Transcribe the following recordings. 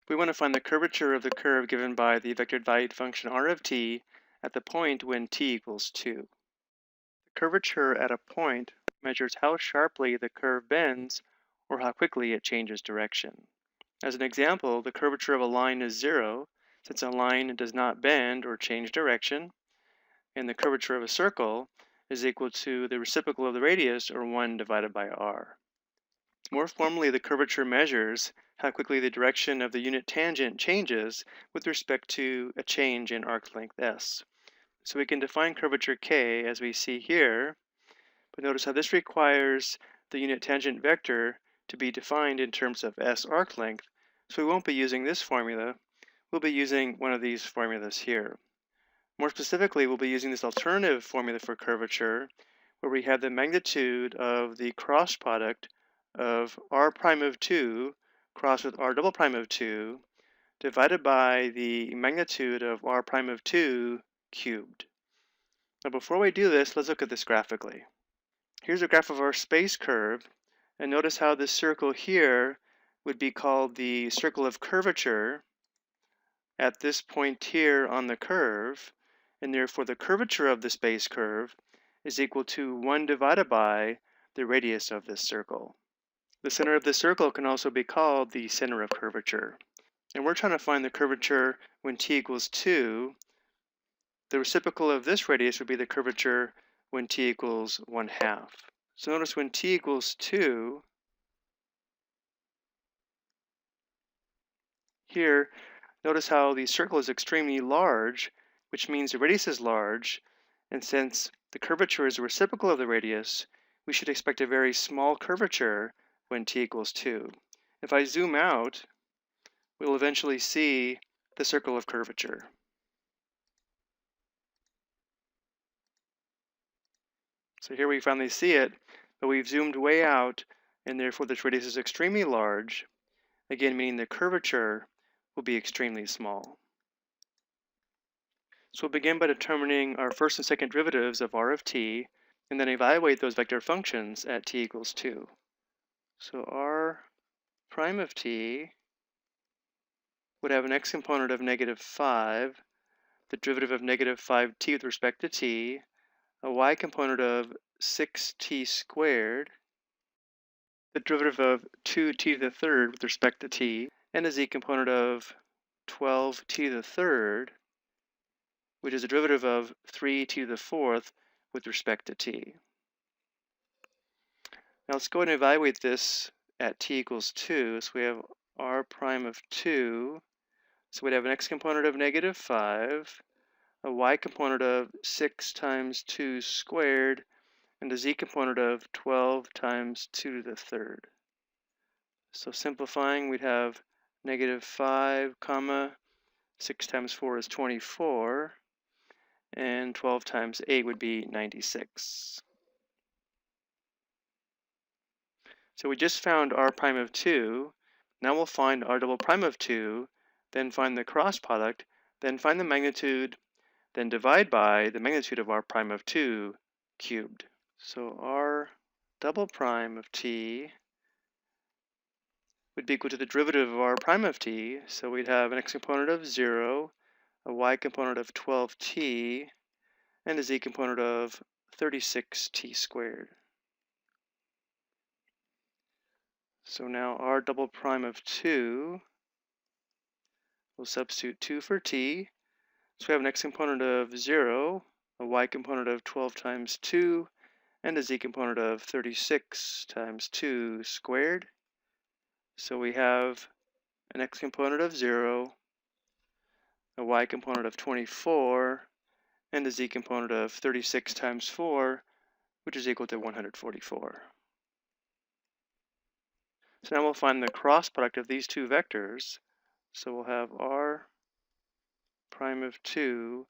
We want to find the curvature of the curve given by the vectored valued function r of t at the point when t equals 2. The curvature at a point measures how sharply the curve bends or how quickly it changes direction. As an example, the curvature of a line is 0 since a line does not bend or change direction, and the curvature of a circle is equal to the reciprocal of the radius, or 1 divided by r. More formally, the curvature measures how quickly the direction of the unit tangent changes with respect to a change in arc length s. So we can define curvature k as we see here, but notice how this requires the unit tangent vector to be defined in terms of s arc length, so we won't be using this formula, we'll be using one of these formulas here. More specifically, we'll be using this alternative formula for curvature, where we have the magnitude of the cross product of r prime of 2 crossed with r double prime of 2 divided by the magnitude of r prime of 2 cubed. Now before we do this, let's look at this graphically. Here's a graph of our space curve, and notice how this circle here would be called the circle of curvature at this point here on the curve, and therefore the curvature of the space curve is equal to 1 divided by the radius of this circle. The center of this circle can also be called the center of curvature. And we're trying to find the curvature when t equals 2. The reciprocal of this radius would be the curvature when t equals 1/2. So notice when t equals 2, here, notice how the circle is extremely large, which means the radius is large, and since the curvature is the reciprocal of the radius, we should expect a very small curvature when t equals 2. If I zoom out, we'll eventually see the circle of curvature. So here we finally see it, but we've zoomed way out, and therefore this radius is extremely large, again meaning the curvature will be extremely small. So we'll begin by determining our first and second derivatives of r of t, and then evaluate those vector functions at t equals 2. So r prime of t would have an x component of -5, the derivative of -5t with respect to t, a y component of 6t squared, the derivative of 2t to the third with respect to t, and a z component of 12t to the third, which is a derivative of 3t to the fourth with respect to t. Now let's go ahead and evaluate this at t equals 2. So we have r prime of 2. So we'd have an x component of -5, a y component of 6 times 2 squared, and a z component of 12 times 2 to the third. So simplifying, we'd have -5 comma 6 times 4 is 24, and 12 times 8 would be 96. So we just found r prime of 2. Now we'll find r double prime of 2, then find the cross product, then find the magnitude, then divide by the magnitude of r prime of 2 cubed. So r double prime of t would be equal to the derivative of r prime of t. So we'd have an x component of 0, a y component of 12t, and a z component of 36t squared. So now r double prime of 2, we'll substitute 2 for t. So we have an x component of 0, a y component of 12 times 2, and a z component of 36 times 2 squared. So we have an x component of 0, a y component of 24, and a z component of 36 times 4, which is equal to 144. So now we'll find the cross product of these two vectors. So we'll have r prime of 2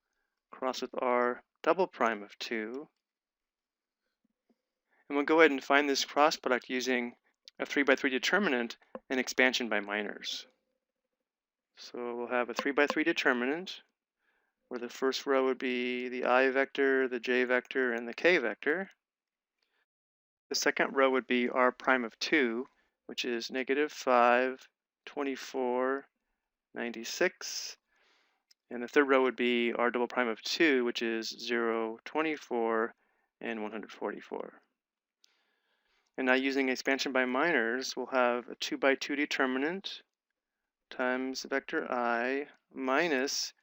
crossed with r double prime of 2. And we'll go ahead and find this cross product using a 3x3 determinant and expansion by minors. So we'll have a 3x3 determinant, where the first row would be the I vector, the j vector, and the k vector. The second row would be r prime of 2, which is -5, 24, 96. And the third row would be r double prime of 2, which is 0, 24, and 144. And now using expansion by minors, we'll have a 2 by 2 determinant times vector I minus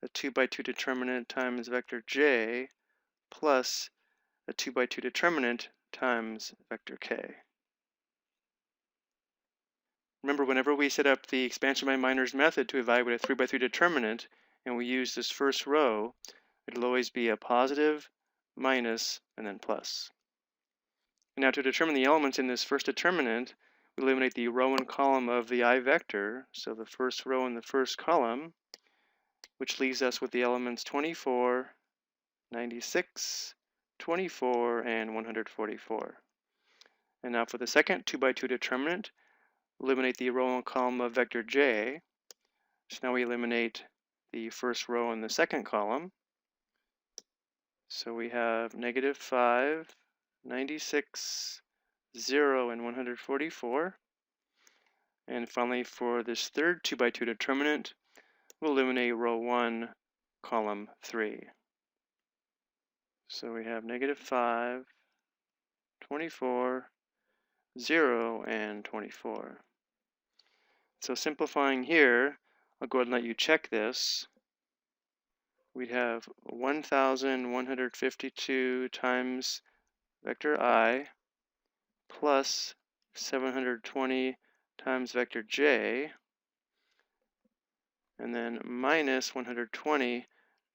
a 2 by 2 determinant times vector j plus a 2 by 2 determinant times vector k. Remember, whenever we set up the expansion by minors method to evaluate a 3 by 3 determinant, and we use this first row, it'll always be a positive, minus, and then plus. And now to determine the elements in this first determinant, we eliminate the row and column of the I vector, so the first row and the first column, which leaves us with the elements 24, 96, 24, and 144. And now for the second 2 by 2 determinant, eliminate the row and column of vector j. So now we eliminate the first row and the second column. So we have negative 5, 96, 0, and 144. And finally, for this third 2 by 2 determinant, we'll eliminate row 1, column 3. So we have negative 5, 24, 0, and 24. So simplifying here, I'll go ahead and let you check this. We'd have 1,152 times vector I plus 720 times vector j, and then minus 120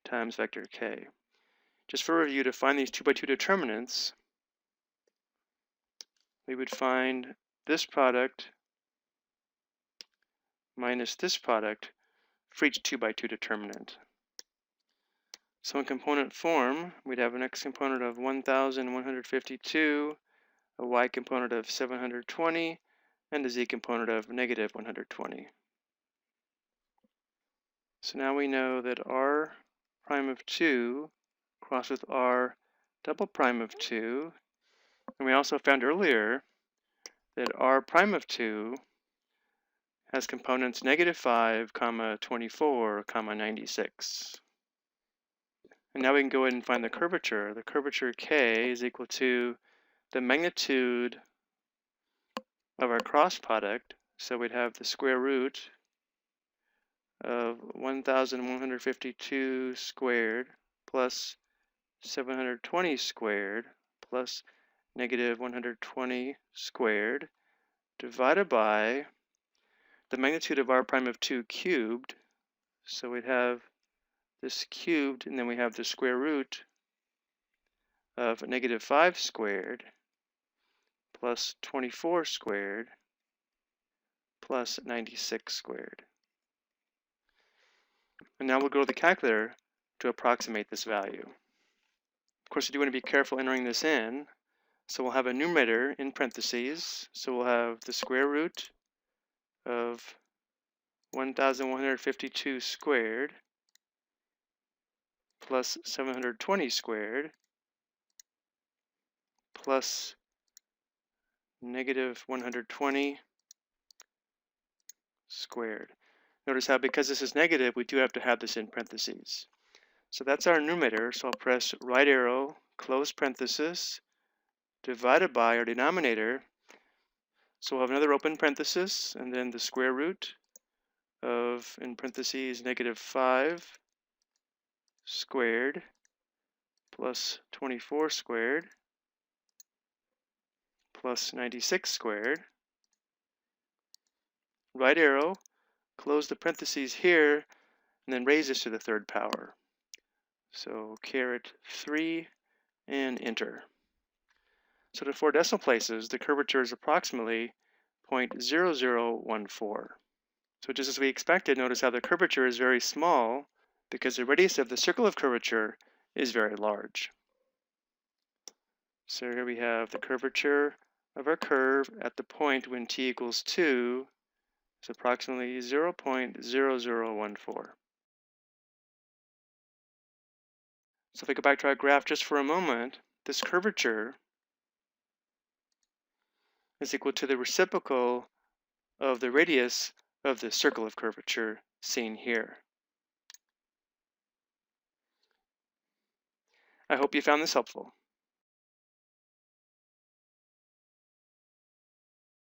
times vector k. Just for review, to find these 2 by 2 determinants, we would find this product minus this product for each 2 by 2 determinant. So in component form, we'd have an x component of 1,152, a y component of 720, and a z component of negative 120. So now we know that r prime of 2 crossed with r double prime of 2, and we also found earlier that r prime of 2 has components negative 5, 24, 96. And now we can go ahead and find the curvature. The curvature k is equal to the magnitude of our cross product. So we'd have the square root of 1,152 squared plus 720 squared plus negative 120 squared divided by the magnitude of r prime of 2 cubed. So we'd have this cubed, and then we have the square root of negative 5 squared plus 24 squared plus 96 squared. And now we'll go to the calculator to approximate this value. Of course, you do want to be careful entering this in. So we'll have a numerator in parentheses. So we'll have the square root of 1,152 squared plus 720 squared plus negative 120 squared. Notice how because this is negative, we do have to have this in parentheses. So that's our numerator. So I'll press right arrow, close parenthesis, divided by our denominator. So we'll have another open parenthesis, and then the square root of, in parentheses, negative 5 squared plus 24 squared plus 96 squared. Right arrow, close the parentheses here, and then raise this to the third power. So caret 3 and enter. So to 4 decimal places, the curvature is approximately 0.0014. So just as we expected, notice how the curvature is very small because the radius of the circle of curvature is very large. So here we have the curvature of our curve at the point when t equals 2 is approximately 0.0014. So if we go back to our graph just for a moment, this curvature is equal to the reciprocal of the radius of the circle of curvature, seen here. I hope you found this helpful.